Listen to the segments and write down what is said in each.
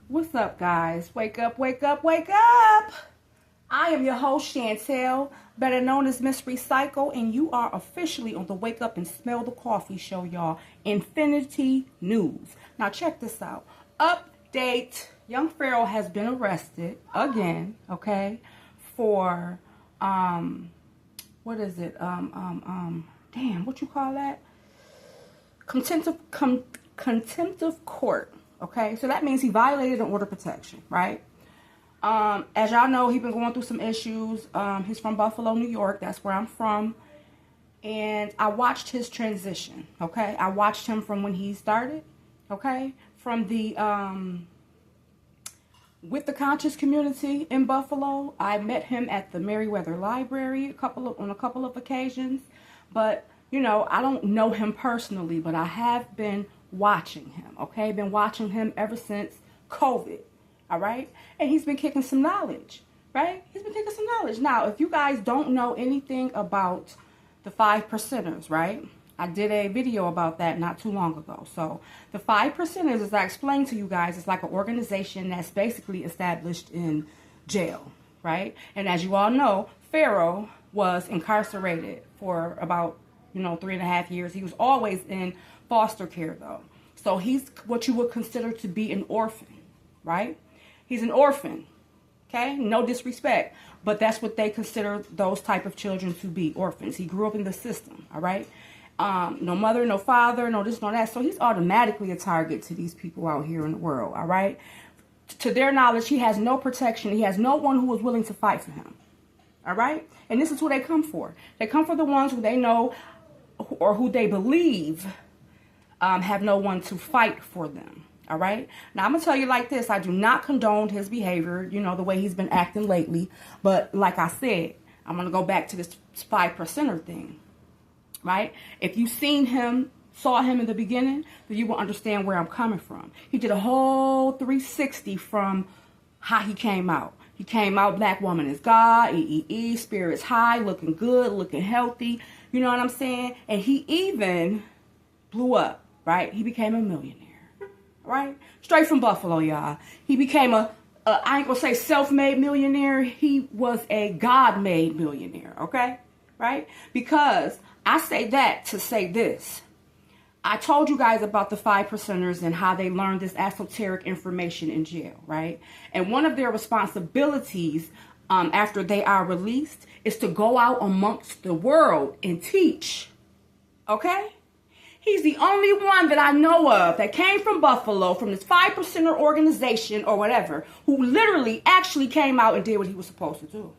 What's up, guys? Wake up, wake up, wake up! I am your host, Chantel, better known as Miss Recycle, and you are officially on the Wake Up and Smell the Coffee show, y'all. Infinity News. Now, check this out. Update. Young Pharaoh has been arrested again, okay, for, what is it? Damn, what you call that? Contempt of court. Okay, so that means he violated an order of protection, right? As y'all know, he's been going through some issues. He's from Buffalo, New York. That's where I'm from. And I watched his transition, okay? I watched him from when he started, okay? From the, with the conscious community in Buffalo. I met him at the Meriwether Library on a couple of occasions. But, you know, I don't know him personally, but I have been watching him, okay? Been watching him ever since COVID, all right? And he's been kicking some knowledge, right? He's been kicking some knowledge. Now, if you guys don't know anything about the 5 percenters, right? I did a video about that not too long ago. So the 5 percenters, as I explained to you guys, is like an organization that's basically established in jail, right? And as you all know, Pharaoh was incarcerated for about, 3.5 years. He was always in foster care, though. So he's what you would consider to be an orphan, right? He's an orphan, okay? No disrespect, but that's what they consider those type of children to be, orphans. He grew up in the system, all right? No mother, no father, no this, no that. So he's automatically a target to these people out here in the world, all right? To their knowledge, he has no protection. He has no one who is willing to fight for him, all right? And this is who they come for. They come for the ones who they know or who they believe have no one to fight for them. All right. Now, I'm going to tell you like this. I do not condone his behavior, the way he's been acting lately. But like I said, I'm going to go back to this 5 percenter thing. Right. If you saw him in the beginning, then you will understand where I'm coming from. He did a whole 360 from how he came out. He came out, black woman is God, spirits high, looking good, looking healthy. You know what I'm saying? And he even blew up, right? He became a millionaire, right? Straight from Buffalo, y'all. He became I ain't gonna say self-made millionaire. He was a God-made millionaire, okay? Right? Because I say that to say this. I told you guys about the 5 percenters and how they learned this esoteric information in jail, right? And one of their responsibilities after they are released is to go out amongst the world and teach, okay? He's the only one that I know of that came from Buffalo, from this 5 percenter organization or whatever, who literally actually came out and did what he was supposed to do.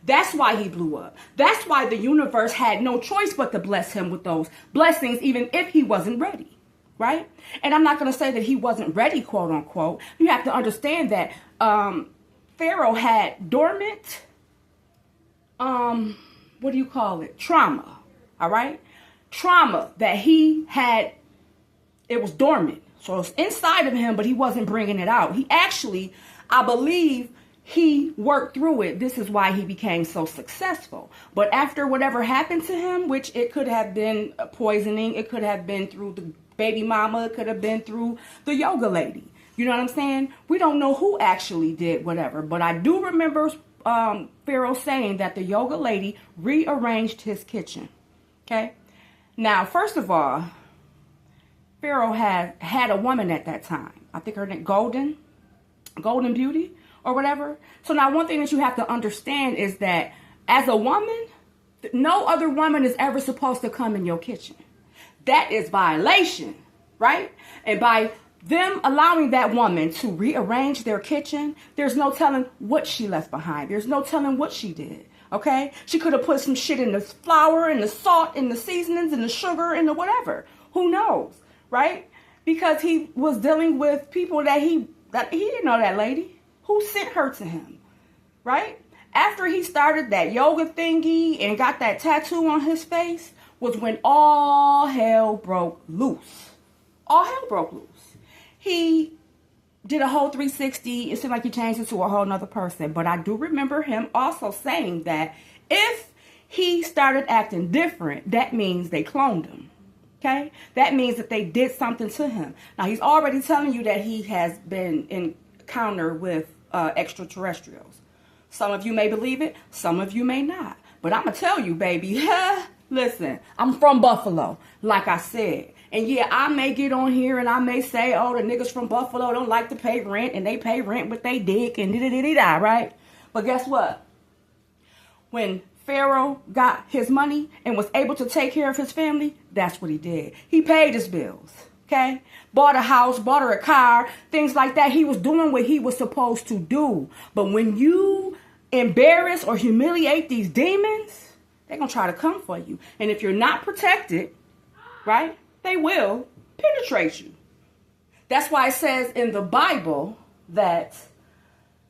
That's why he blew up. That's why the universe had no choice but to bless him with those blessings, even if he wasn't ready, right? And I'm not going to say that he wasn't ready, quote unquote. You have to understand that Pharaoh had dormant, trauma, all right? Trauma that he had, it was dormant. So it's inside of him, but he wasn't bringing it out. He actually, I believe, he worked through it. This is why he became so successful. But after whatever happened to him, which it could have been poisoning, it could have been through the baby mama, it could have been through the yoga lady. You know what I'm saying? We don't know who actually did whatever. But I do remember Pharaoh saying that the yoga lady rearranged his kitchen. Okay? Now, first of all, Pharaoh had a woman at that time. I think her name Golden Beauty or whatever. So now one thing that you have to understand is that as a woman, no other woman is ever supposed to come in your kitchen. That is violation, right? And by them allowing that woman to rearrange their kitchen, there's no telling what she left behind. There's no telling what she did, okay? She could have put some shit in the flour and the salt and the seasonings and the sugar and the whatever. Who knows, right? Because he was dealing with people that he didn't know that lady. Who sent her to him, right? After he started that yoga thingy and got that tattoo on his face was when all hell broke loose. All hell broke loose. He did a whole 360. It seemed like he changed into a whole nother person. But I do remember him also saying that if he started acting different, that means they cloned him. Okay? That means that they did something to him. Now, he's already telling you that he has been in encounter with extraterrestrials. Some of you may believe it, some of you may not. But I'm going to tell you, baby, listen, I'm from Buffalo, like I said. And yeah, I may get on here and I may say, oh, the niggas from Buffalo don't like to pay rent and they pay rent with they dick and da-da-da-da-da, right? But guess what? When Pharaoh got his money and was able to take care of his family, that's what he did. He paid his bills, okay? Bought a house, bought her a car, things like that. He was doing what he was supposed to do. But when you embarrass or humiliate these demons, they're going to try to come for you. And if you're not protected, right, they will penetrate you. That's why it says in the Bible that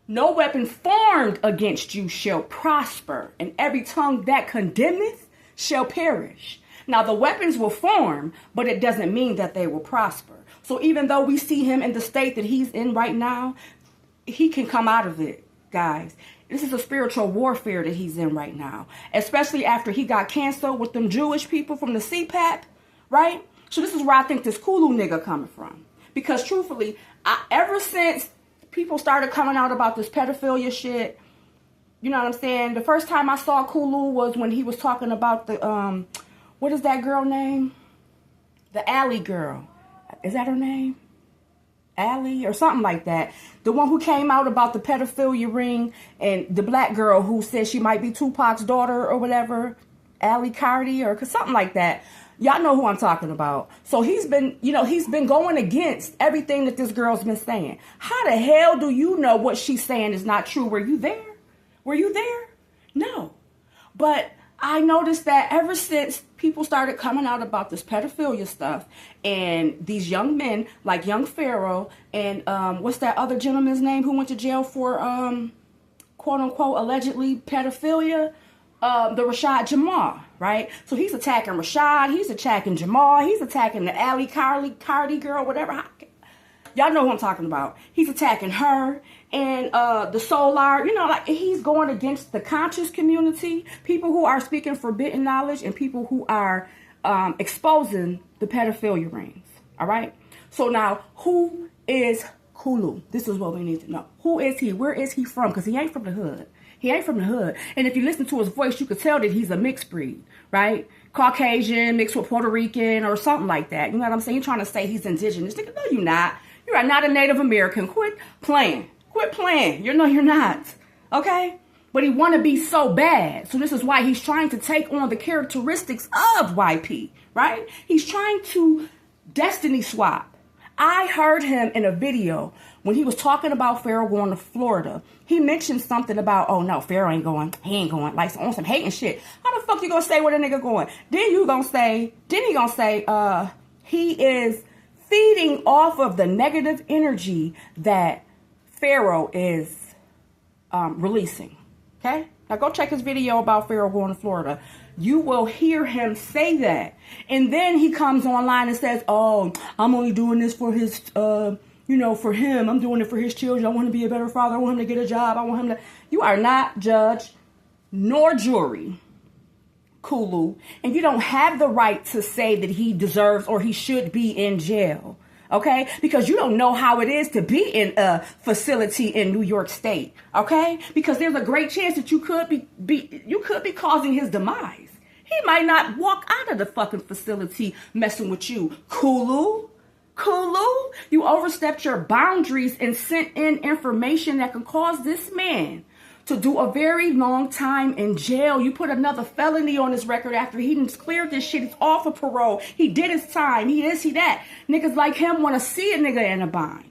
no weapon formed against you shall prosper, and every tongue that condemneth shall perish. Now, the weapons will form, but it doesn't mean that they will prosper. So even though we see him in the state that he's in right now, he can come out of it, guys. This is a spiritual warfare that he's in right now, especially after he got canceled with them Jewish people from the CPAP, right? So this is where I think this Kulu nigga coming from. Because truthfully, ever since people started coming out about this pedophilia shit, you know what I'm saying? The first time I saw Kulu was when he was talking about the, what is that girl name? The Alley girl. Is that her name? Alley or something like that. The one who came out about the pedophilia ring and the black girl who said she might be Tupac's daughter or whatever. Alley Cardi or something like that. Y'all know who I'm talking about. So he's been, he's been going against everything that this girl's been saying. How the hell do you know what she's saying is not true? Were you there? Were you there? No. But I noticed that ever since people started coming out about this pedophilia stuff and these young men like Young Pharaoh and what's that other gentleman's name who went to jail for quote unquote allegedly pedophilia? The Rashad Jamal, right? So he's attacking Rashad, he's attacking Jamal, he's attacking the Alley Cardi girl, whatever. Y'all know who I'm talking about. He's attacking her and the Solar, like he's going against the conscious community, people who are speaking forbidden knowledge and people who are exposing the pedophilia rings, all right? So now, who is Kulu? This is what we need to know. Who is he? Where is he from? Because he ain't from the hood. He ain't from the hood. And if you listen to his voice, you could tell that he's a mixed breed, right? Caucasian mixed with Puerto Rican or something like that. You know what I'm saying? You're trying to say he's indigenous. Nigga, no, you're not. You are not a Native American. Quit playing. Quit playing. You're not. Okay? But he want to be so bad. So this is why he's trying to take on the characteristics of YP, right? He's trying to destiny swap. I heard him in a video when he was talking about Pharaoh going to Florida. He mentioned something about, oh no, Pharaoh ain't going. He ain't going. Like on some hating shit. How the fuck you gonna say where the nigga going? Then he gonna say, he is feeding off of the negative energy that Pharaoh is releasing. Okay? Now go check his video about Pharaoh going to Florida. You will hear him say that. And then he comes online and says, oh, I'm only doing this for his, for him. I'm doing it for his children. I want him to be a better father. I want him to get a job. I want him to. You are not judge nor jury, Kulu. And you don't have the right to say that he deserves or he should be in jail. Okay, because you don't know how it is to be in a facility in New York State. Okay, because there's a great chance that you could be causing his demise. He might not walk out of the fucking facility messing with you, Kulu. You overstepped your boundaries and sent in information that can cause this man to do a very long time in jail. You put another felony on his record after he didn't clear this shit. He's off of parole. He did his time. He this, he that. Niggas like him want to see a nigga in a bind.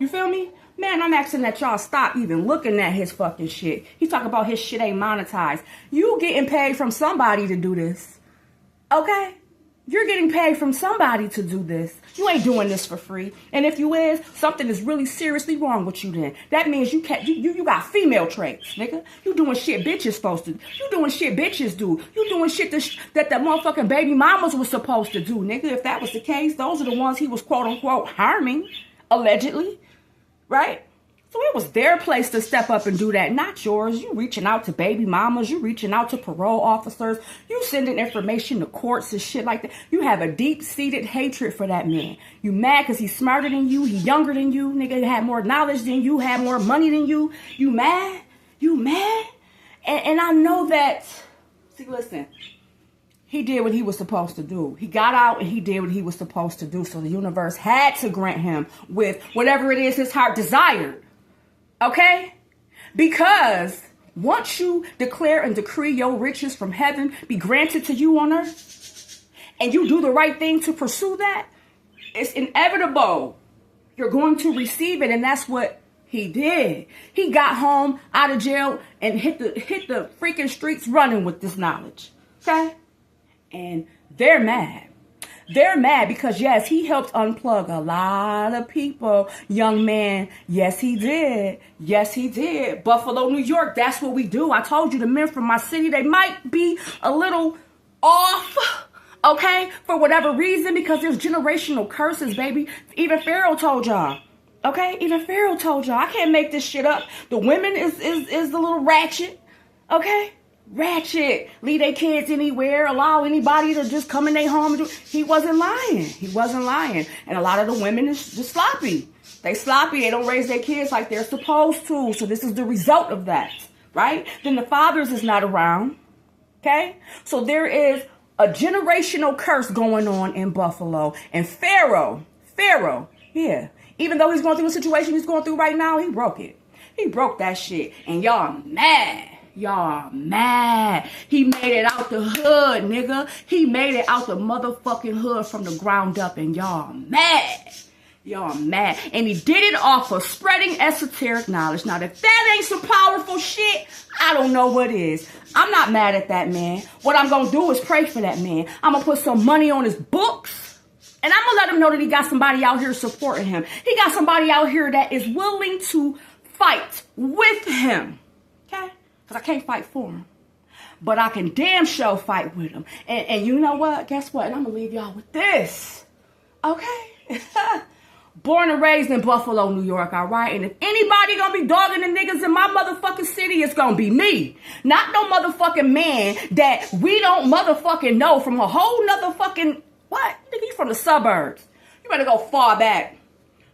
You feel me? Man, I'm asking that y'all stop even looking at his fucking shit. He talk about his shit ain't monetized. You getting paid from somebody to do this. Okay? You're getting paid from somebody to do this. You ain't doing this for free. And if you is, something is really seriously wrong with you then. That means you got female traits, nigga. You doing shit bitches supposed to. You doing shit bitches do. You doing shit that the motherfucking baby mamas was supposed to do, nigga. If that was the case, those are the ones he was quote unquote harming, allegedly. Right? So it was their place to step up and do that, not yours. You reaching out to baby mamas. You reaching out to parole officers. You sending information to courts and shit like that. You have a deep-seated hatred for that man. You mad because he's smarter than you. He younger than you. Nigga had more knowledge than you. Had more money than you. You mad? You mad? And I know that. See, listen. He did what he was supposed to do. He got out and he did what he was supposed to do. So the universe had to grant him with whatever it is his heart desired. Okay? Because once you declare and decree your riches from heaven be granted to you on earth, and you do the right thing to pursue that, it's inevitable. You're going to receive it, and that's what he did. He got home out of jail and hit the freaking streets running with this knowledge. Okay? And they're mad. They're mad because, yes, he helped unplug a lot of people. Young man, yes, he did. Yes, he did. Buffalo, New York, that's what we do. I told you the men from my city, they might be a little off, okay, for whatever reason, because there's generational curses, baby. Even Pharaoh told y'all, okay? Even Pharaoh told y'all. I can't make this shit up. The women is a little ratchet, okay? Ratchet, leave their kids anywhere, allow anybody to just come in their home. He wasn't lying. He wasn't lying. And a lot of the women is just sloppy. They sloppy. They don't raise their kids like they're supposed to. So this is the result of that, right? Then the fathers is not around, okay? So there is a generational curse going on in Buffalo. And Pharaoh, yeah, even though he's going through a situation he's going through right now, he broke it. He broke that shit. And y'all mad. Y'all mad. He made it out the hood, nigga. He made it out the motherfucking hood from the ground up, and y'all mad. Y'all mad. And he did it off of spreading esoteric knowledge. Now, if that ain't some powerful shit, I don't know what is. I'm not mad at that man. What I'm going to do is pray for that man. I'm going to put some money on his books, and I'm going to let him know that he got somebody out here supporting him. He got somebody out here that is willing to fight with him. Okay? I can't fight for him, but I can damn sure fight with him. And you know what? Guess what? And I'm going to leave y'all with this. Okay? Born and raised in Buffalo, New York, all right? And if anybody going to be dogging the niggas in my motherfucking city, it's going to be me. Not no motherfucking man that we don't motherfucking know from a whole nother fucking, what? Nigga, you from the suburbs. You better go far back.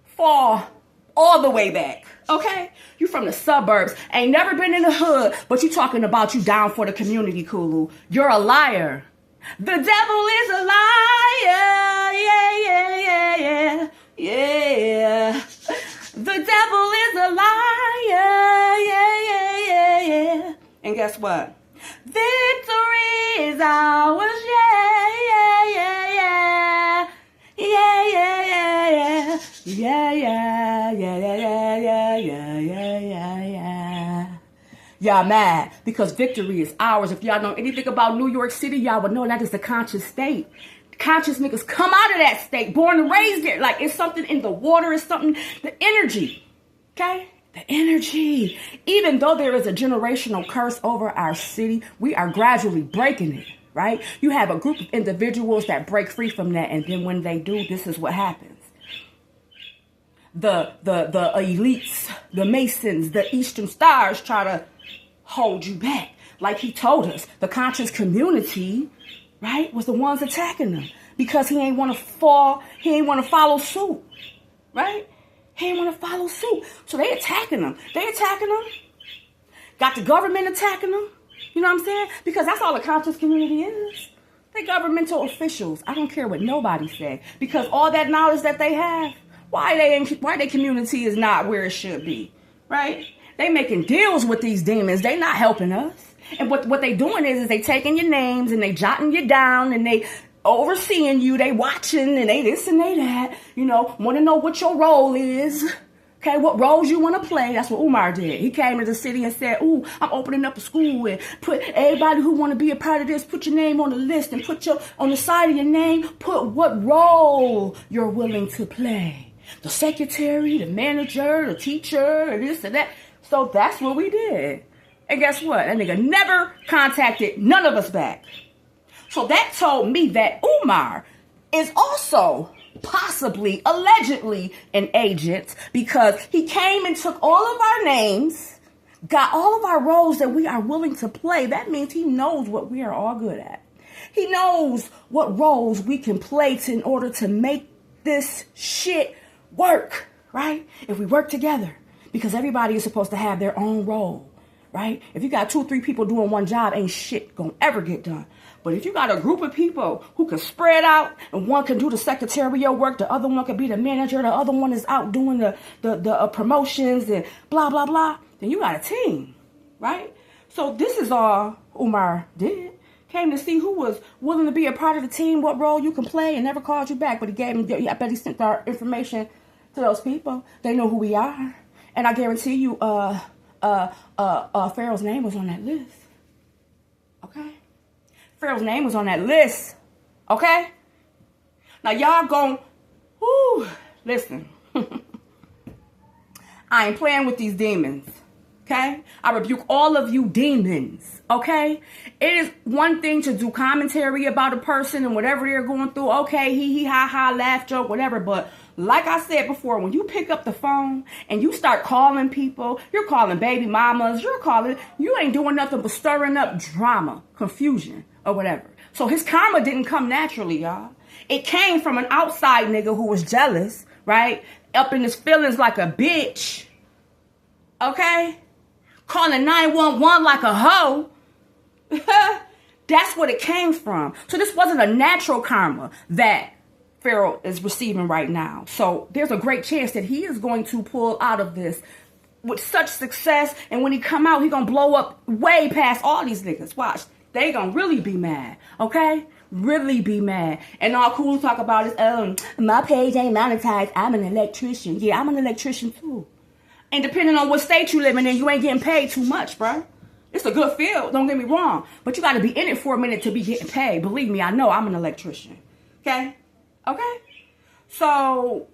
Far, all the way back. Okay? You from the suburbs. Ain't never been in the hood, but you talking about you down for the community, Kulu. You're a liar. The devil is a liar. Yeah, yeah, yeah, yeah. Yeah. The devil is a liar. Yeah, yeah, yeah, yeah. And guess what? Victory is ours. Yeah, yeah, yeah, yeah. Yeah, yeah, yeah, yeah. Yeah, yeah, yeah, yeah, yeah, yeah, yeah, yeah, yeah. Y'all mad because victory is ours. If y'all know anything about New York City, y'all would know that is the conscious state. Conscious niggas come out of that state, born and raised there. Like, it's something in the water, it's something, the energy, okay? The energy. Even though there is a generational curse over our city, we are gradually breaking it, right? You have a group of individuals that break free from that, and then when they do, this is what happens. The elites, the Masons, the Eastern Stars try to hold you back. Like he told us, the conscious community, right, was the ones attacking them because he ain't want to follow suit, right? He ain't want to follow suit. So they attacking them. Got the government attacking them. You know what I'm saying? Because that's all the conscious community is. They governmental officials. I don't care what nobody say. Because all that knowledge that they have, why their community is not where it should be, right? They making deals with these demons. They not helping us. And what they doing is they taking your names and they jotting you down and they overseeing you. They watching and they this and they that. You know, want to know what your role is. Okay, what roles you want to play. That's what Umar did. He came to the city and said, ooh, I'm opening up a school and put everybody who want to be a part of this, put your name on the list and put on the side of your name, put what role you're willing to play. The secretary, the manager, the teacher, and this and that. So that's what we did. And guess what? That nigga never contacted none of us back. So that told me that Umar is also possibly, allegedly an agent, because he came and took all of our names, got all of our roles that we are willing to play. That means he knows what we are all good at. He knows what roles we can play in order to make this shit work, right? If we work together, because everybody is supposed to have their own role, right? If you got 2-3 people doing one job, ain't shit gonna ever get done. But if you got a group of people who can spread out, and one can do the secretarial work, the other one can be the manager, the other one is out doing the promotions and blah, blah, blah, then you got a team, right? So this is all Umar did. Came to see who was willing to be a part of the team, what role you can play, and never called you back. But he gave him, I bet he sent our information to those people. They know who we are. And I guarantee you, Pharaoh's name was on that list. Okay? Pharaoh's name was on that list. Okay? Now y'all gon', listen. I ain't playing with these demons. Okay? I rebuke all of you demons. Okay? It is one thing to do commentary about a person and whatever they're going through. Okay, hee ha ha, laugh, joke, whatever. But like I said before, when you pick up the phone and you start calling people, you're calling baby mamas, you ain't doing nothing but stirring up drama, confusion, or whatever. So his karma didn't come naturally, y'all. It came from an outside nigga who was jealous, right? Up in his feelings like a bitch. Okay? Calling 911 like a hoe. That's what it came from. So this wasn't a natural karma that Pharaoh is receiving right now. So there's a great chance that he is going to pull out of this with such success. And when he come out, he gonna blow up way past all these niggas. Watch. They gonna really be mad. Okay? Really be mad. And all Kulu talk about is, my page ain't monetized. I'm an electrician. Yeah, I'm an electrician too. And depending on what state you living in, you ain't getting paid too much, bro. It's a good field, don't get me wrong. But you got to be in it for a minute to be getting paid. Believe me, I know I'm an electrician. Okay? Okay? So,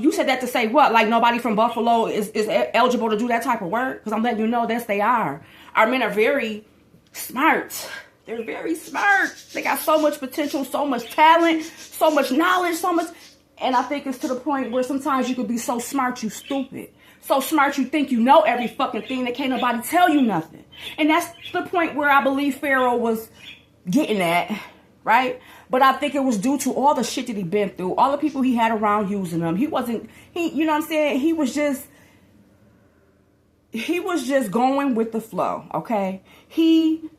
you said that to say what? Like nobody from Buffalo is eligible to do that type of work? Because I'm letting you know, yes, they are. Our men are very smart. They're very smart. They got so much potential, so much talent, so much knowledge, so much. And I think it's to the point where sometimes you could be so smart, you stupid. So smart you think you know every fucking thing that can't nobody tell you nothing. And that's the point where I believe Pharaoh was getting at, right? But I think it was due to all the shit that he been through, all the people he had around using him. You know what I'm saying? He was just going with the flow, okay? He,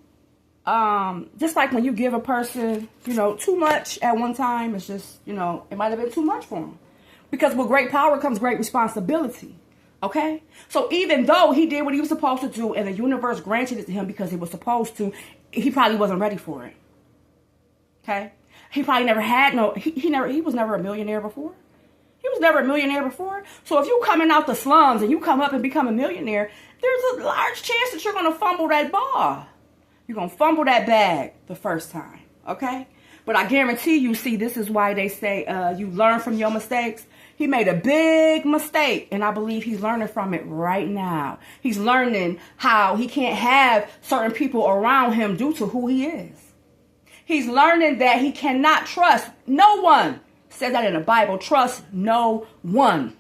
just like when you give a person, too much at one time, it's just, it might have been too much for him. Because with great power comes great responsibility. Okay? So even though he did what he was supposed to do and the universe granted it to him because he was supposed to, he probably wasn't ready for it. Okay? He probably never had he was never a millionaire before. He was never a millionaire before. So if you coming out the slums and you come up and become a millionaire, there's a large chance that you're going to fumble that ball. You're going to fumble that bag the first time. Okay? But I guarantee you, see, this is why they say you learn from your mistakes. He made a big mistake, and I believe he's learning from it right now. He's learning how he can't have certain people around him due to who he is. He's learning that he cannot trust no one. It says that in the Bible, trust no one.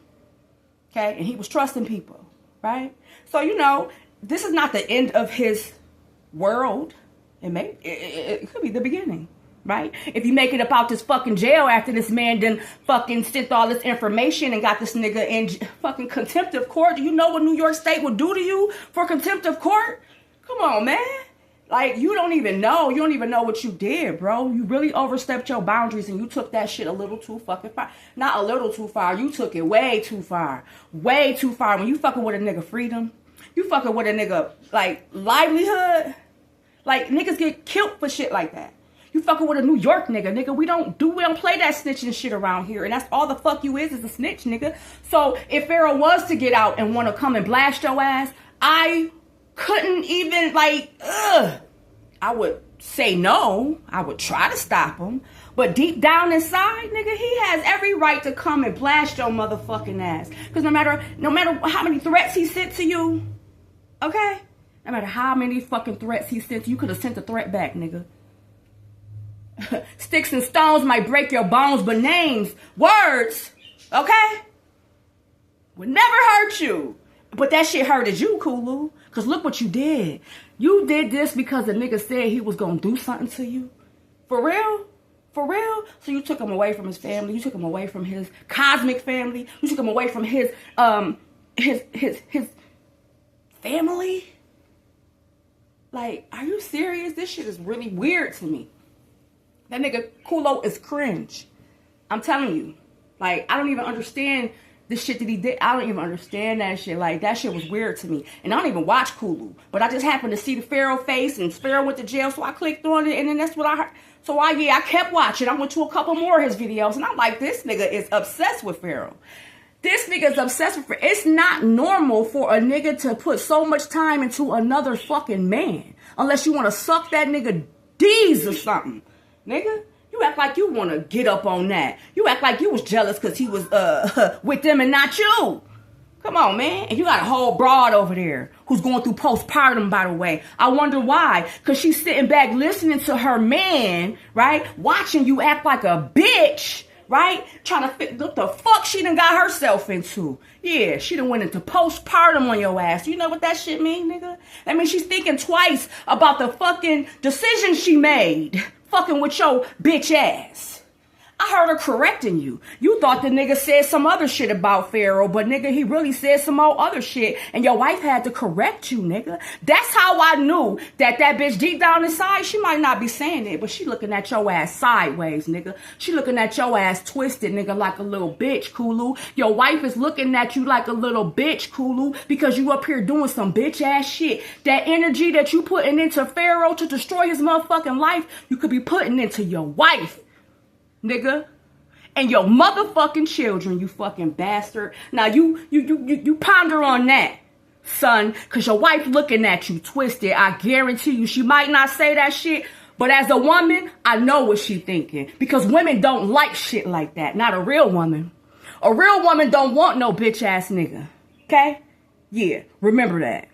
Okay? And he was trusting people, right? So, this is not the end of his world. It could be the beginning. Right? If you make it about this fucking jail after this man done fucking sent all this information and got this nigga in fucking contempt of court, do you know what New York State would do to you for contempt of court? Come on, man. Like, you don't even know. You don't even know what you did, bro. You really overstepped your boundaries and you took that shit a little too fucking far. Not a little too far. You took it way too far. Way too far. When you fucking with a nigga freedom, you fucking with a nigga, like, livelihood. Like, niggas get killed for shit like that. You fucking with a New York nigga. We don't play that snitching shit around here. And that's all the fuck you is a snitch, nigga. So if Pharaoh was to get out and want to come and blast your ass, I couldn't even, I would say no. I would try to stop him. But deep down inside, nigga, he has every right to come and blast your motherfucking ass. Because no matter how many threats he sent to you, okay? No matter how many fucking threats he sent to you, could have sent a threat back, nigga. Sticks and stones might break your bones, but names, words, okay, would never hurt you. But that shit hurted you, Kulu. Because look what you did. You did this because the nigga said he was going to do something to you. For real? For real? So you took him away from his family. You took him away from his cosmic family. You took him away from his family. Like, are you serious? This shit is really weird to me. That nigga Kulu is cringe. I'm telling you. Like, I don't even understand the shit that he did. I don't even understand that shit. Like, that shit was weird to me. And I don't even watch Kulu. But I just happened to see the Pharaoh face, and Pharaoh went to jail, so I clicked on it, and then that's what I heard. So I kept watching. I went to a couple more of his videos, and I'm like, this nigga is obsessed with Pharaoh. This nigga is obsessed with Pharaoh. It's not normal for a nigga to put so much time into another fucking man. Unless you want to suck that nigga D's or something. Nigga, you act like you want to get up on that. You act like you was jealous because he was with them and not you. Come on, man. And you got a whole broad over there who's going through postpartum, by the way. I wonder why. Because she's sitting back listening to her man, right? Watching you act like a bitch, right? Trying to fit what the fuck she done got herself into. Yeah, she done went into postpartum on your ass. You know what that shit mean, nigga? That means she's thinking twice about the fucking decision she made. Fucking with your bitch ass. I heard her correcting you. You thought the nigga said some other shit about Pharaoh, but nigga, he really said some more other shit, and your wife had to correct you, nigga. That's how I knew that bitch deep down inside, she might not be saying it, but she looking at your ass sideways, nigga. She looking at your ass twisted, nigga, like a little bitch, Kulu. Your wife is looking at you like a little bitch, Kulu, because you up here doing some bitch ass shit. That energy that you putting into Pharaoh to destroy his motherfucking life, you could be putting into your wife, nigga, and your motherfucking children, you fucking bastard. Now you ponder on that, son, because your wife looking at you twisted. I guarantee you, she might not say that shit, but as a woman, I know what she thinking, because women don't like shit like that. Not a real woman. A real woman don't want no bitch ass nigga. Okay? Yeah, remember that.